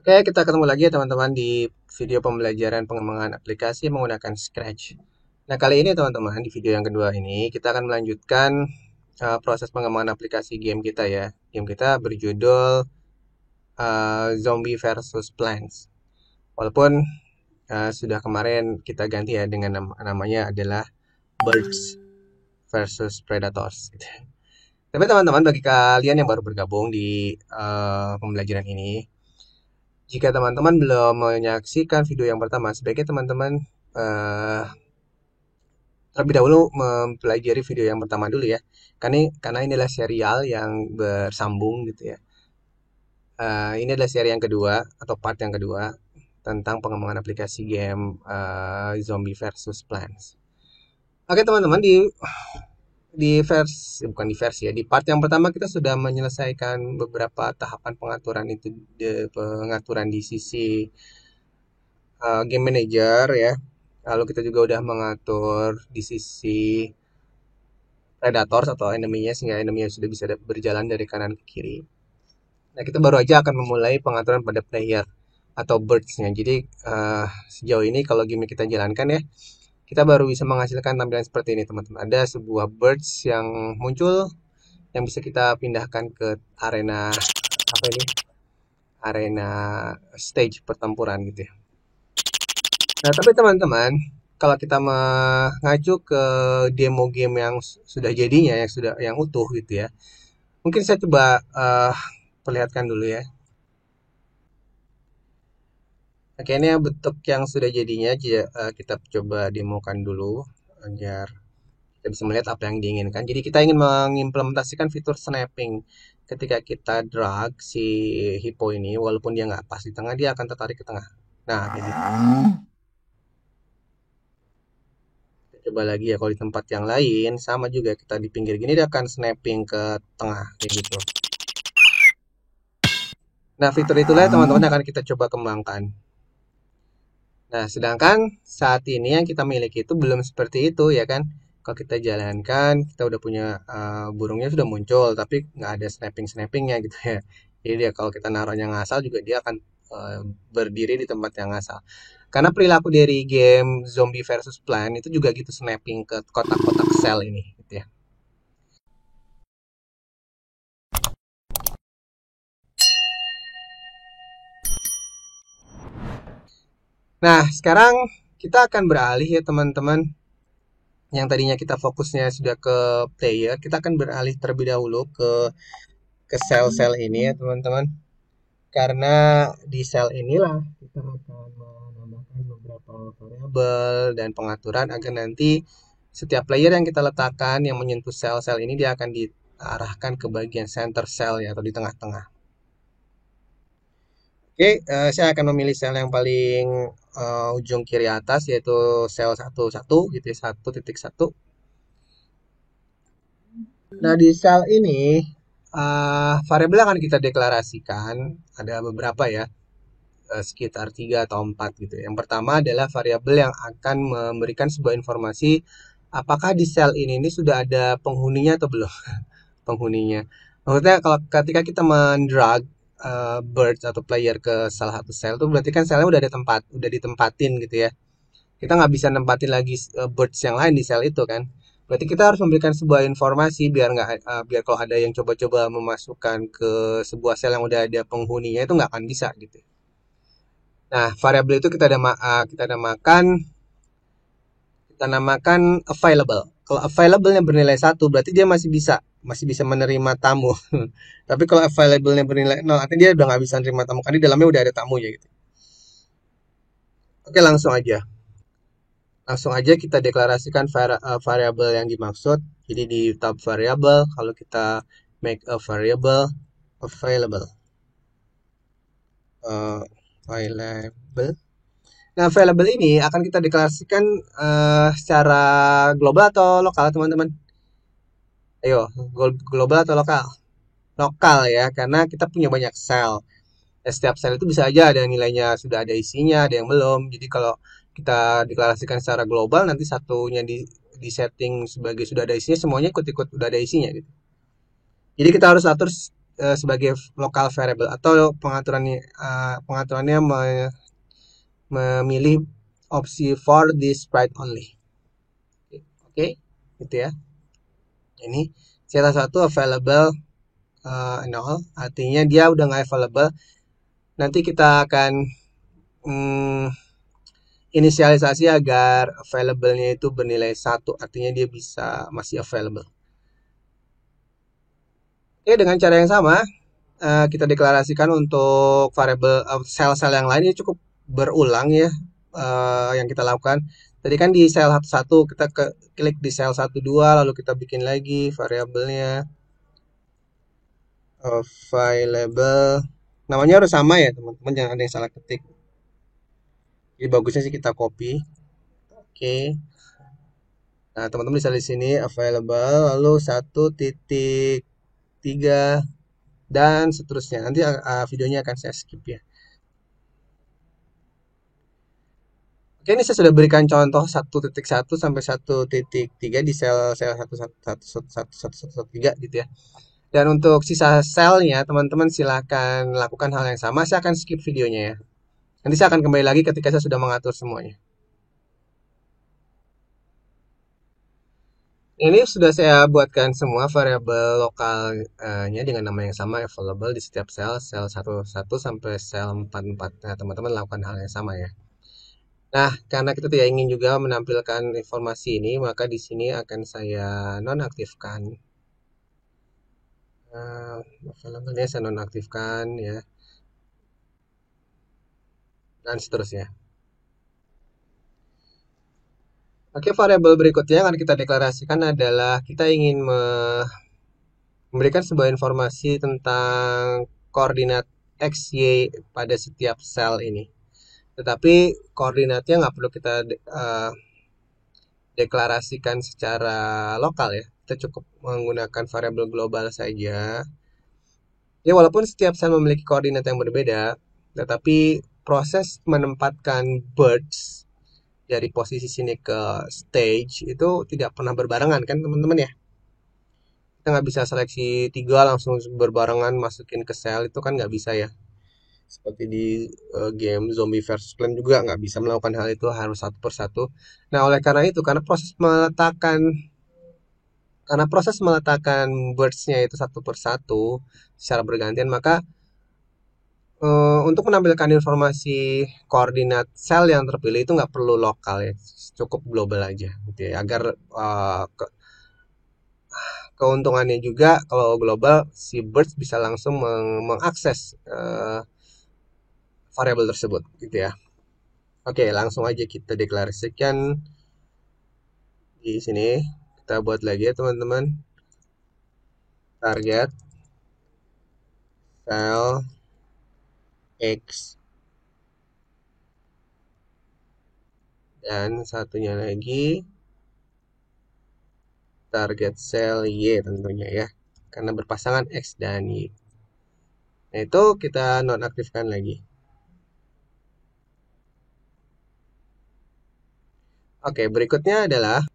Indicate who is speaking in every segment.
Speaker 1: Oke, kita ketemu lagi ya teman-teman di video pembelajaran pengembangan aplikasi menggunakan Scratch. Nah, kali ini teman-teman di video yang kedua ini kita akan melanjutkan proses pengembangan aplikasi game kita ya. Game kita berjudul Zombie versus Plants. Walaupun sudah kemarin kita ganti ya dengan namanya adalah Birds versus Predators gitu. Tapi teman-teman bagi kalian yang baru bergabung di pembelajaran ini, jika teman-teman belum menyaksikan video yang pertama, sebaiknya teman-teman eh, terlebih dahulu mempelajari video yang pertama dulu ya. Karena inilah serial yang bersambung gitu ya. Ini adalah seri yang kedua atau part yang kedua tentang pengembangan aplikasi game Zombie versus Plants. Oke teman-teman, bukan di versi ya, di part yang pertama kita sudah menyelesaikan beberapa tahapan pengaturan itu, pengaturan di sisi game manager ya. Lalu kita juga udah mengatur di sisi predators atau enemy-nya sehingga enemy sudah bisa berjalan dari kanan ke kiri. Nah, kita baru aja akan memulai pengaturan pada player atau birds-nya. Jadi sejauh ini kalau game kita jalankan ya, kita baru bisa menghasilkan tampilan seperti ini teman-teman. Ada sebuah birds yang muncul yang bisa kita pindahkan ke arena apa ini? Arena stage pertempuran gitu ya. Nah, tapi teman-teman, kalau kita mengacu ke demo game yang sudah jadinya, yang utuh gitu ya, mungkin saya coba perlihatkan dulu ya. Oke, ini bentuk yang sudah jadinya, kita coba demokan dulu agar kita bisa melihat apa yang diinginkan. Jadi kita ingin mengimplementasikan fitur snapping. Ketika kita drag si hippo ini, walaupun dia nggak pas di tengah, dia akan tertarik ke tengah. Nah, kayak gitu. Coba lagi ya, kalau di tempat yang lain sama juga, kita di pinggir gini dia akan snapping ke tengah kayak gitu. Nah, fitur itulah teman-teman akan kita coba kembangkan. Nah, sedangkan saat ini yang kita miliki itu belum seperti itu ya kan. Kalau kita jalankan, kita udah punya burungnya sudah muncul, tapi nggak ada snappingnya gitu ya. Jadi dia kalau kita naruhnya ngasal juga dia akan berdiri di tempat yang ngasal. Karena perilaku dari game Zombie versus Plant itu juga gitu, snapping ke kotak-kotak sel ini gitu ya. Nah, sekarang kita akan beralih ya teman-teman. Yang tadinya kita fokusnya sudah ke player, kita akan beralih terlebih dahulu ke sel-sel ini ya teman-teman. Karena di sel inilah kita akan menambahkan beberapa variabel dan pengaturan agar nanti setiap player yang kita letakkan yang menyentuh sel-sel ini dia akan diarahkan ke bagian center cell ya atau di tengah-tengah. Oke, saya akan memilih sel yang paling ujung kiri atas yaitu sel 11 gitu ya, 1.1. Nah, di sel ini variabel akan kita deklarasikan ada beberapa ya, sekitar 3 atau 4 gitu. Yang pertama adalah variabel yang akan memberikan sebuah informasi apakah di sel ini sudah ada penghuninya atau belum. Penghuninya. Maksudnya kalau ketika kita mendrag birds atau player ke salah satu sel itu berarti kan selnya udah ditempatin gitu ya. Kita nggak bisa nempatin lagi birds yang lain di sel itu kan. Berarti kita harus memberikan sebuah informasi biar kalau ada yang coba-coba memasukkan ke sebuah sel yang udah ada penghuninya itu nggak akan bisa gitu. Nah, variabel itu kita namakan available. Kalau available-nya bernilai 1 berarti dia masih bisa menerima tamu. Tapi kalau available-nya bernilai 0, artinya dia udah nggak bisa menerima tamu karena di dalamnya udah ada tamunya gitu. Oke, langsung aja. Langsung aja kita deklarasikan variabel yang dimaksud. Jadi di tab variabel, kalau kita make a variable available. Available. Nah, available ini akan kita deklarasikan secara global atau lokal, teman-teman? Ayo, global atau lokal? Lokal ya, karena kita punya banyak sel. Setiap sel itu bisa aja ada nilainya sudah ada isinya, ada yang belum. Jadi kalau kita deklarasikan secara global, nanti satunya di setting sebagai sudah ada isinya, semuanya ikut-ikut udah ada isinya gitu. Jadi kita harus atur sebagai local variable atau pengaturannya memilih opsi for this sprite only. Oke, gitu ya. Ini salah satu available nol, artinya dia udah nggak available. Nanti kita akan inisialisasi agar available-nya itu bernilai 1, artinya dia masih available. Oke, dengan cara yang sama kita deklarasikan untuk variabel sel-sel yang lain. Ini cukup berulang ya yang kita lakukan. Tadi kan di sel 11 kita klik di sel 12, lalu kita bikin lagi variabelnya available. Namanya harus sama ya teman-teman, jangan ada yang salah ketik. Jadi bagusnya sih kita copy. Oke. Nah, teman-teman bisa di sini available lalu 1.3 dan seterusnya. Nanti videonya akan saya skip ya. Oke, ini saya sudah berikan contoh 1.1 sampai 1.3 di sel 1.1.1.1.1.3 gitu ya. Dan untuk sisa selnya, teman-teman silahkan lakukan hal yang sama. Saya akan skip videonya ya. Nanti saya akan kembali lagi ketika saya sudah mengatur semuanya. Ini sudah saya buatkan semua variabel lokalnya dengan nama yang sama, available di setiap sel 11 sampai sel 44. Nah, teman-teman lakukan hal yang sama ya. Nah, karena kita tidak ingin juga menampilkan informasi ini, maka di sini akan saya nonaktifkan. Available-nya saya nonaktifkan ya. Dan seterusnya. Oke, variabel berikutnya yang akan kita deklarasikan adalah kita ingin memberikan sebuah informasi tentang koordinat X, Y pada setiap sel ini. Tetapi koordinatnya nggak perlu kita deklarasikan secara lokal ya. Kita cukup menggunakan variabel global saja. Ya, walaupun setiap sel memiliki koordinat yang berbeda, tetapi proses menempatkan birds dari posisi sini ke stage itu tidak pernah berbarengan kan teman-teman ya. Kita nggak bisa seleksi 3 langsung berbarengan masukin ke sel, itu kan nggak bisa ya. Seperti di game Zombie vs Plant juga nggak bisa melakukan hal itu, harus satu persatu. Nah, oleh karena itu, karena proses meletakkan birds-nya itu satu persatu secara bergantian, maka untuk menampilkan informasi koordinat sel yang terpilih itu nggak perlu lokal ya, cukup global aja gitu ya, agar keuntungannya juga kalau global si birds bisa langsung mengakses variabel tersebut gitu ya. Oke, langsung aja kita deklarasikan di sini. Kita buat lagi ya teman-teman. Target sel X dan satunya lagi target sel Y tentunya ya, karena berpasangan X dan Y. Nah, itu kita nonaktifkan lagi. Oke, berikutnya adalah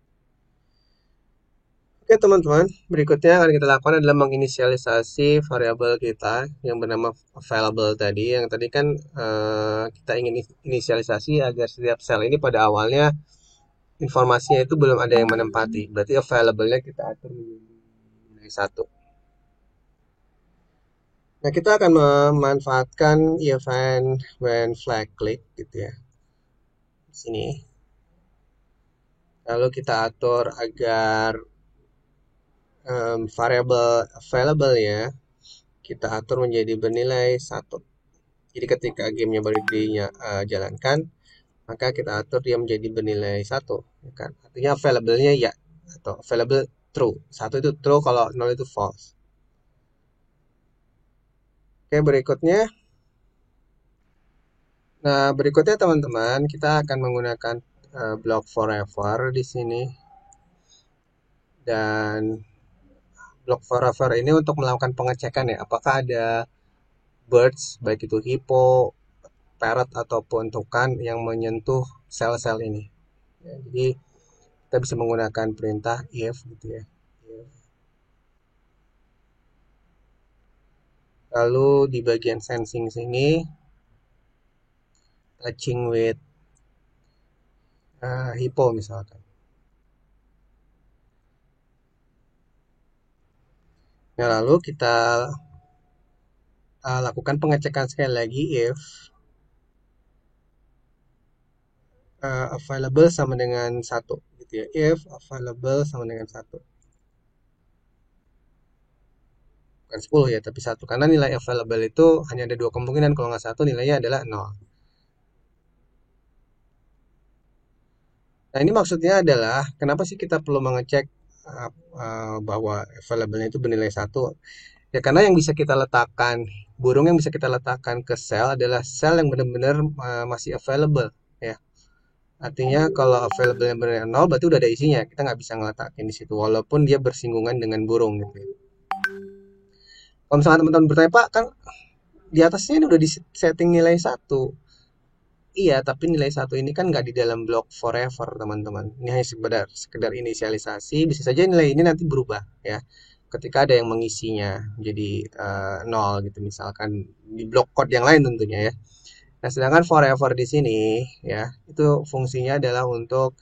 Speaker 1: Oke teman-teman, berikutnya yang akan kita lakukan adalah menginisialisasi variabel kita yang bernama available tadi. Yang tadi kan kita ingin inisialisasi agar setiap sel ini pada awalnya informasinya itu belum ada yang menempati. Berarti available-nya kita atur menjadi 1. Nah, kita akan memanfaatkan event when flag click gitu ya. Di sini. Lalu kita atur agar variabel available ya kita atur menjadi bernilai 1. Jadi ketika gamenya baru dijalankan, maka kita atur dia menjadi bernilai 1 ya kan? Artinya available-nya ya atau available true. 1 itu true, kalau 0 itu false. Oke, berikutnya. Nah, berikutnya teman-teman, kita akan menggunakan block forever di sini. Dan block forever ini untuk melakukan pengecekan ya, apakah ada birds, baik itu hippo, parrot ataupun tukan yang menyentuh sel-sel ini. Ya, jadi kita bisa menggunakan perintah if gitu ya. Lalu di bagian sensing sini, touching with hippo misalkan. Nah, lalu kita lakukan pengecekan sekali lagi if available sama dengan 1 gitu ya. If available sama dengan 1. Bukan 10 ya, tapi 1. Karena nilai available itu hanya ada 2 kemungkinan. Kalau nggak 1, nilainya adalah 0. Nah, ini maksudnya adalah kenapa sih kita perlu mengecek bahwa available-nya itu bernilai 1? Ya karena yang bisa kita letakkan, burung yang bisa kita letakkan ke sel adalah sel yang benar-benar masih available ya. Artinya kalau available-nya benar 0 berarti udah ada isinya. Kita nggak bisa ngeletakin di situ walaupun dia bersinggungan dengan burung gitu ya. Kalau misalnya teman-teman bertanya, Pak, kan di atasnya ini udah di setting nilai 1. Iya, tapi nilai 1 ini kan nggak di dalam blok forever, teman-teman. Ini hanya sekedar inisialisasi. Bisa saja nilai ini nanti berubah, ya. Ketika ada yang mengisinya jadi 0 gitu, misalkan di blok code yang lain tentunya ya. Nah, sedangkan forever di sini, ya, itu fungsinya adalah untuk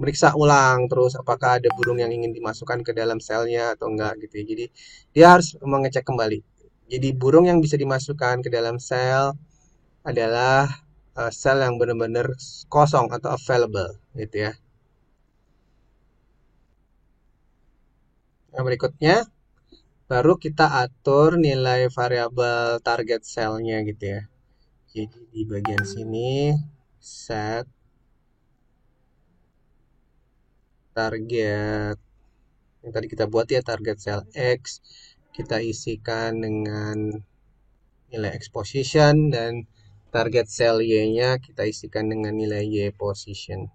Speaker 1: meriksa ulang terus apakah ada burung yang ingin dimasukkan ke dalam selnya atau enggak gitu ya. Jadi dia harus mengecek kembali. Jadi burung yang bisa dimasukkan ke dalam sel adalah sel yang benar-benar kosong atau available gitu ya. Nah, berikutnya baru kita atur nilai variabel target selnya gitu ya. Jadi di bagian sini set target yang tadi kita buat ya, target sel X kita isikan dengan nilai X position dan target sel Y-nya kita isikan dengan nilai Y position.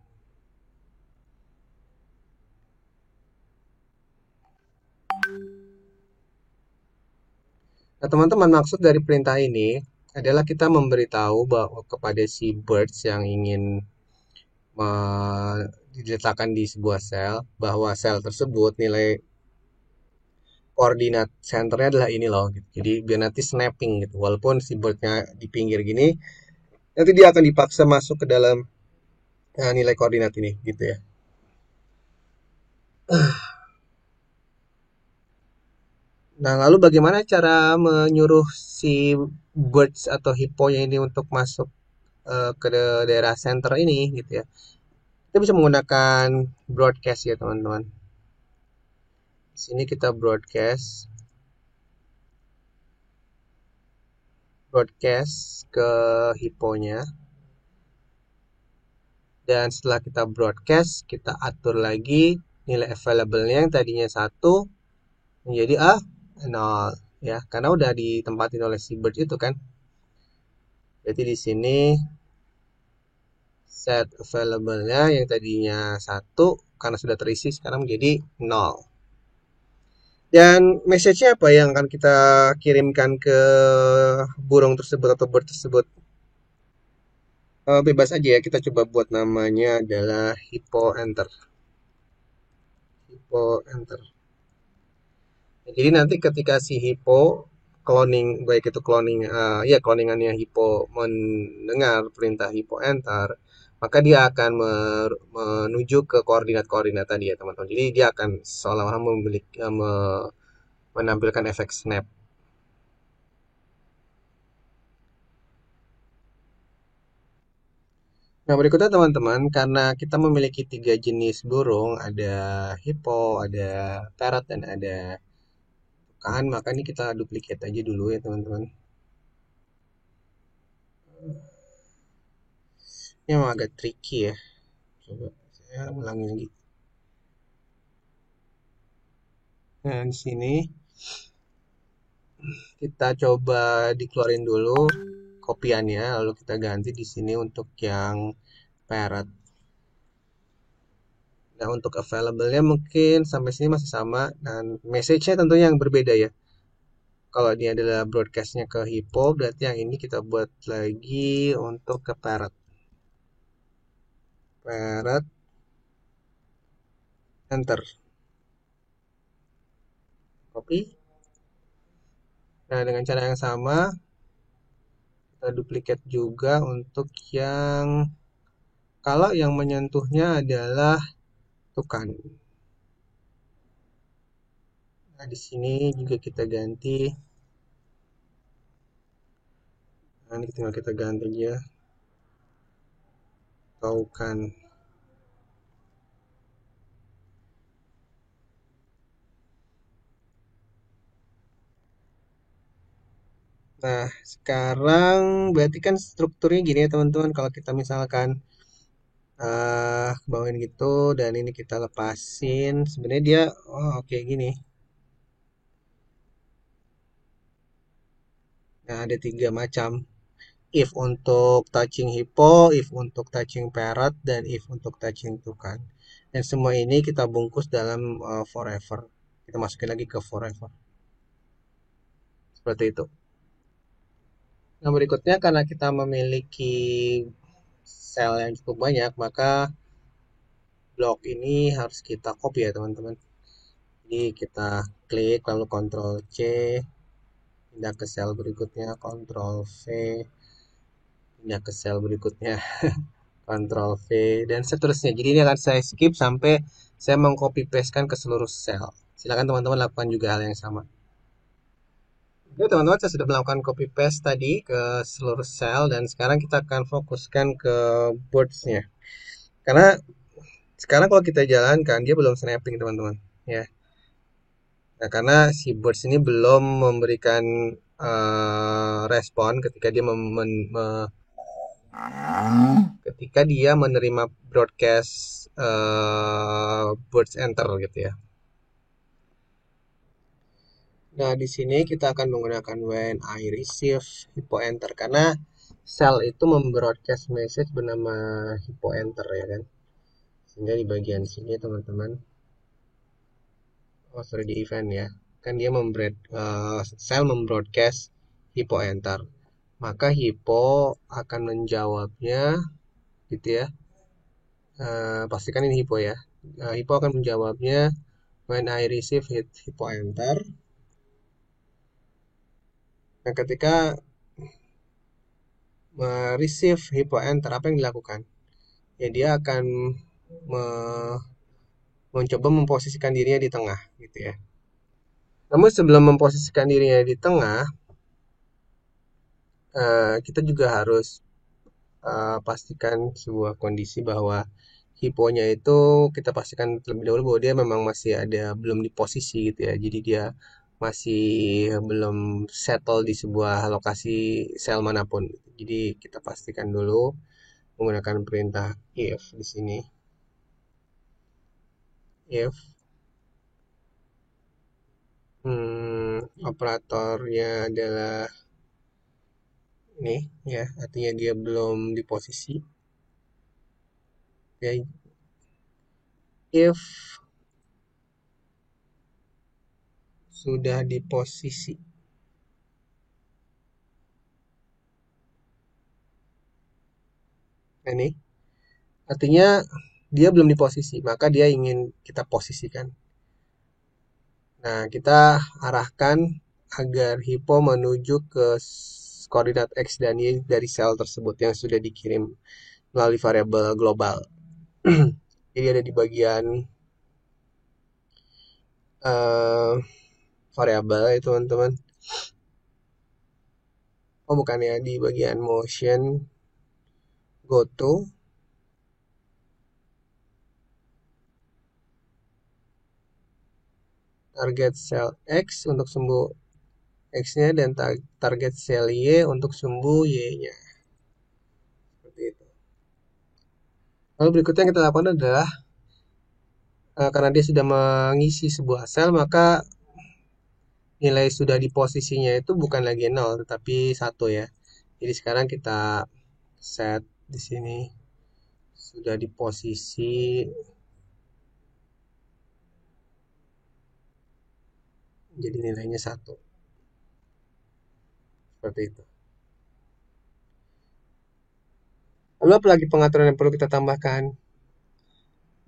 Speaker 1: Nah, teman-teman, maksud dari perintah ini adalah kita memberitahu bahwa kepada si birds yang ingin diletakkan di sebuah sel, bahwa sel tersebut nilai koordinat centernya adalah ini loh gitu. Jadi biar nanti snapping gitu, walaupun si birdnya di pinggir gini, nanti dia akan dipaksa masuk ke dalam nilai koordinat ini gitu ya. Nah, lalu bagaimana cara menyuruh si birds atau hipponya ini untuk masuk ke daerah center ini gitu ya? Kita bisa menggunakan broadcast ya teman-teman. Di sini kita broadcast ke hipponya. Dan setelah kita broadcast, kita atur lagi nilai available-nya yang tadinya 1 menjadi 0 ya, karena udah ditempatin oleh si bird itu kan. Jadi di sini set available-nya yang tadinya 1 karena sudah terisi sekarang menjadi 0. Dan message-nya apa yang akan kita kirimkan ke burung tersebut atau bird tersebut? Bebas aja ya, kita coba buat namanya adalah hippo enter. Hippo enter. Jadi nanti ketika si hippo cloning, baik itu cloning, ya cloningannya hippo mendengar perintah hippo enter, maka dia akan menuju ke koordinat-koordinat tadi ya teman-teman. Jadi dia akan seolah-olah menampilkan efek snap. Nah, berikutnya teman-teman, karena kita memiliki 3 jenis burung, ada hippo, ada parrot, dan ada tukaan, maka ini kita duplicate aja dulu ya teman-teman. Ini memang agak tricky ya. Coba saya ulangi lagi. Nah, di sini kita coba dikeluarin dulu kopiannya, lalu kita ganti di sini untuk yang parrot. Nah, untuk available-nya mungkin sampai sini masih sama dan message-nya tentunya yang berbeda ya. Kalau ini adalah broadcast-nya ke hippo, berarti yang ini kita buat lagi untuk ke parrot. Parrot enter. Copy. Nah, dengan cara yang sama, kita duplikat juga untuk yang kalau yang menyentuhnya adalah tukan. Nah, di sini juga kita ganti. Nah, ini tinggal kita ganti aja tukan. Nah, sekarang berarti kan strukturnya gini ya teman-teman. Kalau kita misalkan bawain gitu dan ini kita lepasin, sebenarnya dia oh oke gini. Nah, ada tiga macam. If untuk touching hippo, if untuk touching parrot, dan if untuk touching tukan. Dan semua ini kita bungkus dalam forever. Kita masukin lagi ke forever. Seperti itu. Nah, berikutnya karena kita memiliki sel yang cukup banyak, maka blok ini harus kita copy ya teman-teman. Jadi kita klik lalu Ctrl C, pindah ke sel berikutnya, Ctrl V, pindah ke sel berikutnya, Ctrl V, dan seterusnya. Jadi ini akan saya skip sampai saya mengcopy pastekan ke seluruh sel. Silakan teman-teman lakukan juga hal yang sama. Oke teman-teman, saya sudah melakukan copy paste tadi ke seluruh sel dan sekarang kita akan fokuskan ke birds-nya. Karena sekarang kalau kita jalankan dia belum snapping teman-teman, ya. Nah, karena si birds ini belum memberikan respon ketika dia ketika dia menerima broadcast birds enter gitu ya. Nah, di sini kita akan menggunakan when I receive hippo enter karena cell itu membroadcast message bernama hippo enter ya kan. Sehingga di bagian sini teman-teman, oh sorry di event ya, kan dia cell membroadcast hippo enter. Maka hippo akan menjawabnya gitu ya. Pastikan ini hippo ya. Hippo akan menjawabnya when I receive hippo enter. Nah, ketika receive hippo enter apa yang dilakukan? Ya dia akan me- mencoba memposisikan dirinya di tengah gitu ya. Namun sebelum memposisikan dirinya di tengah, kita juga harus pastikan sebuah kondisi bahwa hiponya itu kita pastikan terlebih dahulu bahwa dia memang masih ada belum di posisi gitu ya. Jadi dia masih belum settle di sebuah lokasi sel manapun. Jadi kita pastikan dulu menggunakan perintah if di sini. If operatornya adalah ini ya, artinya dia belum di posisi. Ya, if sudah di posisi. Nah, ini artinya dia belum di posisi, maka dia ingin kita posisikan. Nah, kita arahkan agar hipo menuju ke koordinat X dan Y dari sel tersebut yang sudah dikirim melalui variabel global. Jadi ada di bagian variabel ya teman-teman. Oh bukan ya, di bagian motion go to target cell X untuk sumbu X-nya dan target sel Y untuk sumbu Y-nya. Seperti itu. Lalu berikutnya yang kita lakukan adalah karena dia sudah mengisi sebuah sel, maka nilai sudah di posisinya itu bukan lagi 0 tetapi 1 ya. Jadi sekarang kita set di sini sudah di posisi jadi nilainya 1. Seperti itu. Lalu apa lagi pengaturan yang perlu kita tambahkan?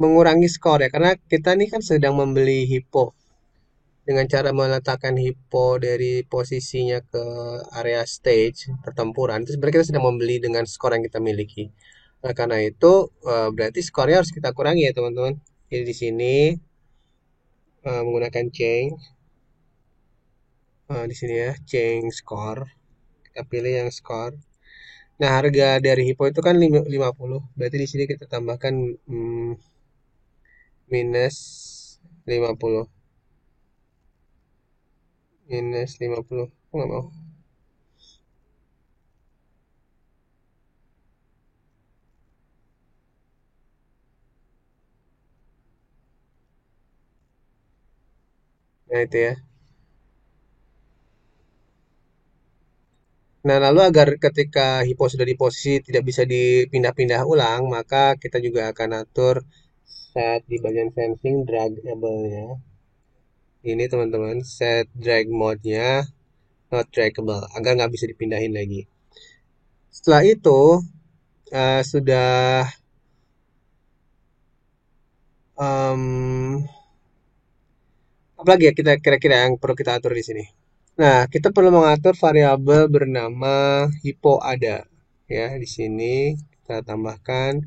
Speaker 1: Mengurangi skor ya, karena kita ini kan sedang membeli hippo. dengan cara meletakkan hippo dari posisinya ke area stage pertempuran, itu sebenarnya kita sedang membeli dengan skor yang kita miliki. Nah, karena itu berarti skornya harus kita kurangi ya teman-teman. Jadi di sini menggunakan change, di sini ya change score, kita pilih yang skor. Nah, harga dari hippo itu kan 50. Berarti di sini kita tambahkan minus 50. Minus 50. Oh, nggak mau. Nah, itu ya. Nah, lalu agar ketika hippo sudah di posisi tidak bisa dipindah-pindah ulang, maka kita juga akan atur set di bagian sensing dragable-nya. Ini teman-teman, set drag mode-nya not trackable, agar nggak bisa dipindahin lagi. Setelah itu, sudah apalagi ya kita kira-kira yang perlu kita atur di sini. Nah, kita perlu mengatur variabel bernama hippo ada. Ya, di sini kita tambahkan,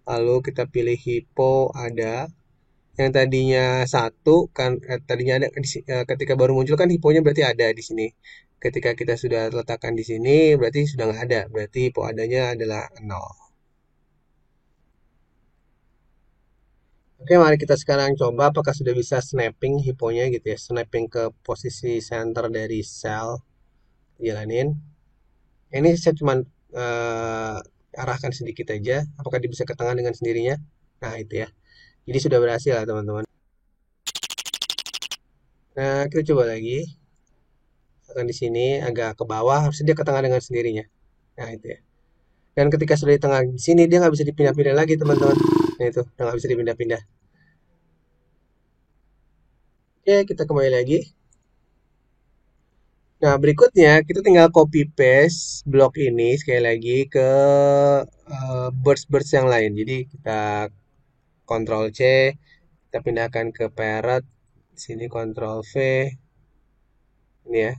Speaker 1: lalu kita pilih hippo ada. Yang tadinya satu kan, tadinya ada ketika baru muncul kan hipponya berarti ada di sini. Ketika kita sudah letakkan di sini berarti sudah nggak ada, berarti hippo adanya adalah 0. Oke, mari kita sekarang coba apakah sudah bisa snapping hipponya gitu ya, snapping ke posisi center dari sel. Jalanin. Ini saya cuma arahkan sedikit aja. Apakah dia bisa ke tengah dengan sendirinya? Nah, itu ya. Jadi sudah berhasil lah teman-teman. Nah, kita coba lagi. Akan di sini agak ke bawah, harusnya dia ke tengah dengan sendirinya. Nah, itu ya. Dan ketika sudah di tengah di sini, dia nggak bisa dipindah-pindah lagi teman-teman. Nah, itu, udah nggak bisa dipindah-pindah. Oke, kita kembali lagi. Nah, berikutnya kita tinggal copy paste blok ini sekali lagi ke birds-birds yang lain. Jadi kita Ctrl C, kita pindahkan ke parrot. Sini Ctrl V. Ini ya.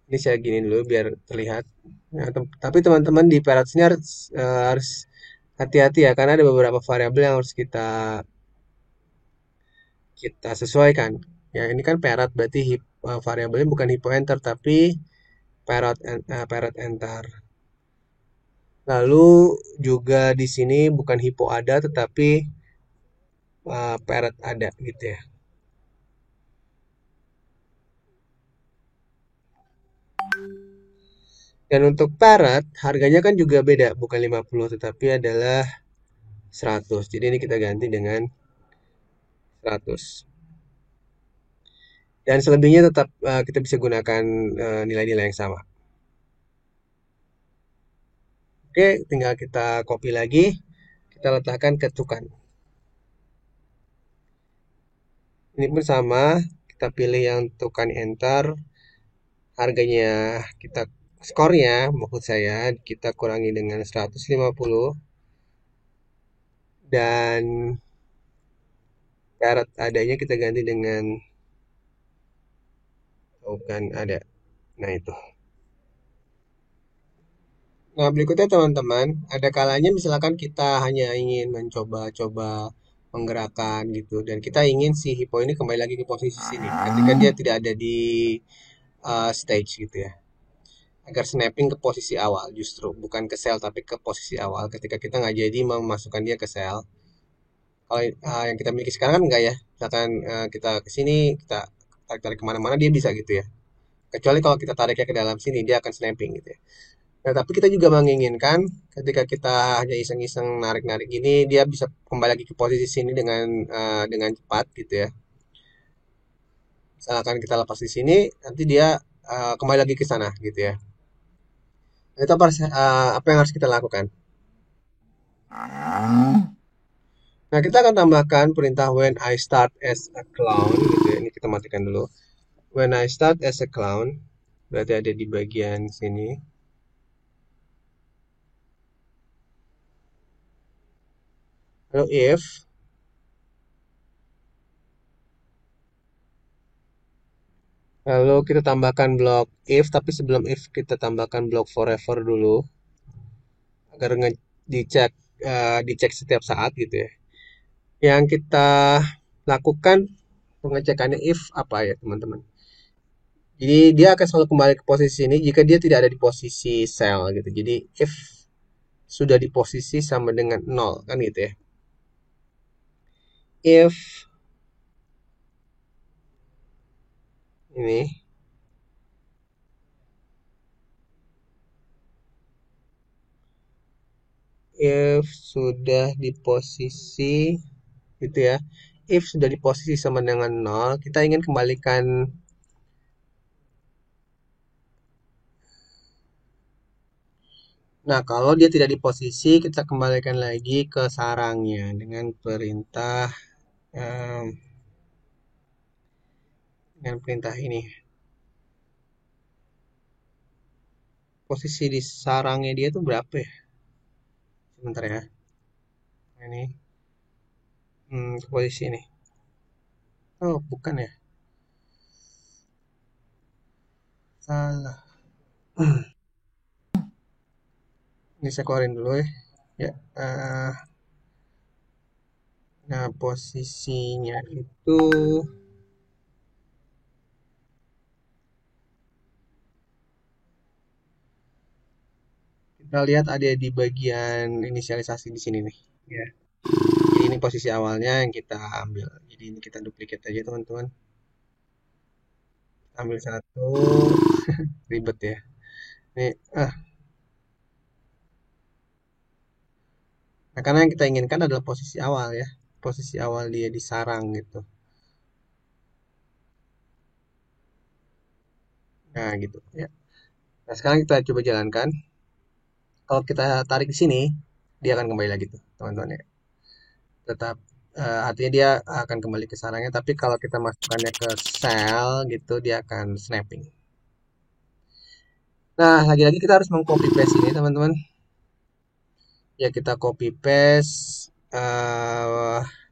Speaker 1: Ini saya gini dulu biar terlihat. Nah, tapi teman-teman di parrot sini harus hati-hati ya karena ada beberapa variabel yang harus kita kita sesuaikan. Ya, ini kan parrot berarti variabelnya bukan hippo enter tapi parrot enter. Lalu juga di sini bukan hippo ada tetapi parrot ada gitu ya. Dan untuk parrot harganya kan juga beda, bukan 50 tetapi adalah 100. Jadi ini kita ganti dengan 100. Dan selebihnya tetap kita bisa gunakan nilai-nilai yang sama. Oke, tinggal kita copy lagi, kita letakkan ke tukan. Ini pun sama, kita pilih yang tukan enter, harganya kita skornya maksud saya kita kurangi dengan 150 dan carat adanya kita ganti dengan bukan ada. Nah, itu. Nah, berikutnya teman-teman, ada kalanya misalkan kita hanya ingin mencoba-coba menggerakkan gitu dan kita ingin si hippo ini kembali lagi ke posisi sini ketika dia tidak ada di stage gitu ya. Agar snapping ke posisi awal justru bukan ke sel tapi ke posisi awal ketika kita nggak jadi memasukkan dia ke sel. Kalau yang kita miliki sekarang kan enggak ya. Misalkan kita ke sini, kita tarik-tarik kemana-mana dia bisa gitu ya. Kecuali kalau kita tariknya ke dalam sini dia akan snapping gitu ya. Nah, tapi kita juga menginginkan ketika kita hanya iseng-iseng narik-narik gini, dia bisa kembali lagi ke posisi sini dengan cepat gitu ya. Misalkan kita lepas di sini, nanti dia kembali lagi ke sana gitu ya. Nah, itu apa yang harus kita lakukan? Nah, kita akan tambahkan perintah when I start as a clown gitu ya. Ini kita matikan dulu. When I start as a clown, berarti ada di bagian sini. Lalu if Lalu kita tambahkan blok if, tapi sebelum if kita tambahkan blok forever dulu agar dicek dicek setiap saat gitu ya. Yang kita lakukan pengecekannya if apa ya teman-teman. Jadi dia akan selalu kembali ke posisi ini jika dia tidak ada di posisi sel gitu. Jadi if sudah di posisi sama dengan 0 kan gitu ya. If ini if sudah di posisi gitu ya. If sudah di posisi sama dengan 0, kita ingin kembalikan. Nah, kalau dia tidak di posisi, kita kembalikan lagi ke sarangnya dengan perintah em, dengan perintah ini. Posisi di sarangnya dia tuh berapa ya? Sebentar ya. Ini ke posisi ini. Oh, bukan ya. Salah. Ini saya keluarin dulu ya. Ya. Nah, posisinya itu kita lihat ada di bagian inisialisasi di sini nih. Ya. Jadi ini posisi awalnya yang kita ambil. Jadi ini kita duplikat aja teman-teman. Ambil satu, ribet ya. Ini, nah karena yang kita inginkan adalah posisi awal ya. Posisi awal dia di sarang gitu. Nah gitu ya. Nah sekarang kita coba jalankan. Kalau kita tarik di sini, dia akan kembali lagi tuh teman-teman ya. Tetap artinya dia akan kembali ke sarangnya. Tapi kalau kita masukkannya ke sel gitu, dia akan snapping. Nah lagi-lagi kita harus mengcopy paste ini teman-teman. Ya kita copy paste.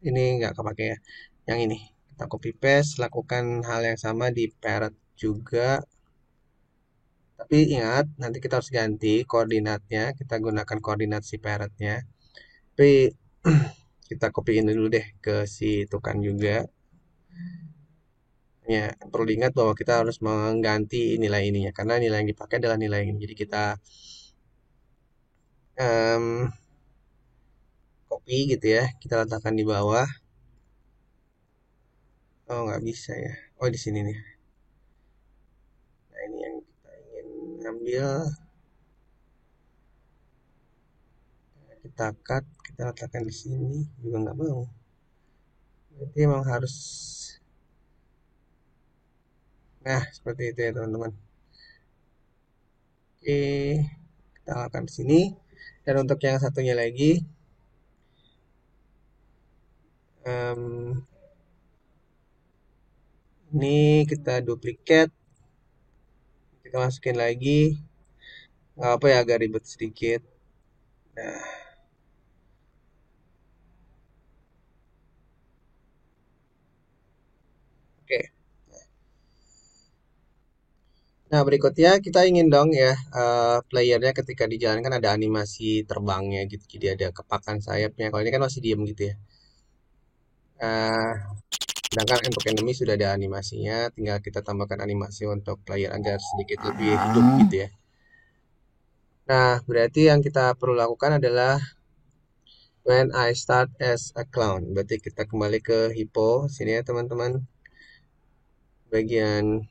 Speaker 1: Ini nggak kepake ya. Yang ini kita copy paste, lakukan hal yang sama di parent juga. Tapi ingat, nanti kita harus ganti koordinatnya. Kita gunakan koordinat si parrotnya. Tapi kita copyin dulu deh ke si tukan juga. Ya, perlu diingat bahwa kita harus mengganti nilai ininya. Karena nilai yang dipakai adalah nilai ini. Jadi kita em, copy gitu ya. Kita letakkan di bawah. Oh, nggak bisa ya. Oh, di sini nih. Nah, ini yang kita ingin ambil. Kita cut, kita letakkan di sini. Juga nggak mau. Berarti emang harus. Nah, seperti itu ya teman-teman. Oke, kita lakukan di sini. Dan untuk yang satunya lagi, em, ini kita duplikat, kita masukin lagi. Nggak apa ya, agak ribet sedikit. Nah, oke. Nah, berikutnya kita ingin dong ya, playernya ketika dijalankan ada animasi terbangnya gitu. Jadi ada kepakan sayapnya. Kalau ini kan masih diem gitu ya. Nah, sedangkan untuk enemy sudah ada animasinya, tinggal kita tambahkan animasi untuk player agar sedikit lebih hidup gitu ya. Nah, berarti yang kita perlu lakukan adalah when I start as a clown. Berarti kita kembali ke hippo sini ya teman-teman. Bagian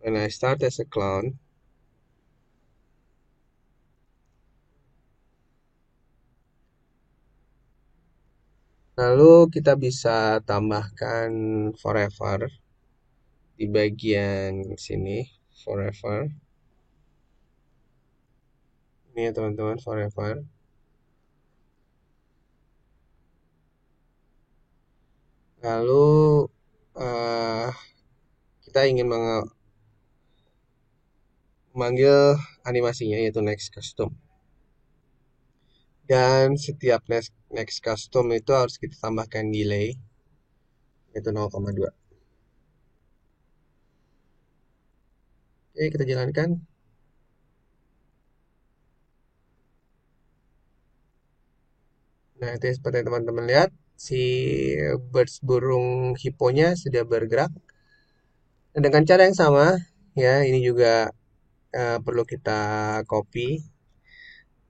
Speaker 1: when I start as a clown. Lalu kita bisa tambahkan forever di bagian sini forever. Ini ya teman-teman forever. Lalu eh, kita ingin memanggil animasinya yaitu next custom. Dan setiap next custom itu harus kita tambahkan delay, itu 0,2. Oke, kita jalankan. Nah, itu seperti teman-teman lihat, si birds burung hipponya sudah bergerak. Dan dengan cara yang sama, ya, ini juga perlu kita copy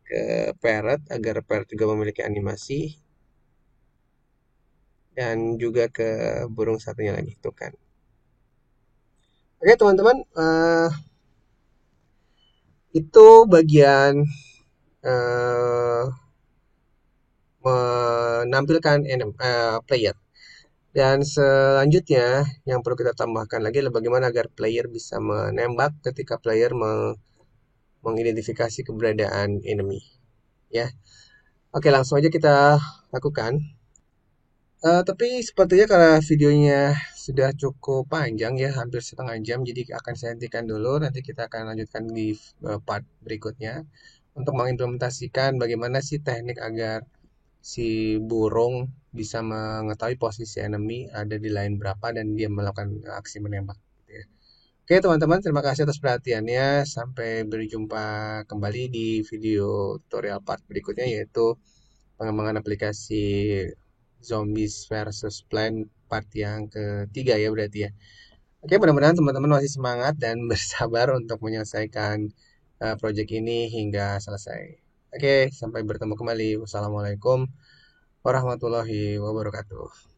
Speaker 1: ke parrot agar parrot juga memiliki animasi, dan juga ke burung satunya lagi, tuh kan. Oke, teman-teman, itu bagian eh, menampilkan player. Dan selanjutnya yang perlu kita tambahkan lagi adalah bagaimana agar player bisa menembak ketika player mengidentifikasi keberadaan enemy. Ya, oke, langsung aja kita lakukan. Tapi sepertinya karena videonya sudah cukup panjang ya, hampir setengah jam, jadi akan saya hentikan dulu. Nanti kita akan lanjutkan di part berikutnya untuk mengimplementasikan bagaimana sih teknik agar si burung bisa mengetahui posisi enemy ada di line berapa dan dia melakukan aksi menembak, gitu ya. Oke teman-teman, terima kasih atas perhatiannya. Sampai berjumpa kembali di video tutorial part berikutnya, yaitu pengembangan aplikasi Zombies versus Plant part yang ketiga ya berarti ya. Oke, mudah-mudahan teman-teman masih semangat dan bersabar untuk menyelesaikan project ini hingga selesai. Oke, sampai bertemu kembali. Wassalamualaikum warahmatullahi wabarakatuh.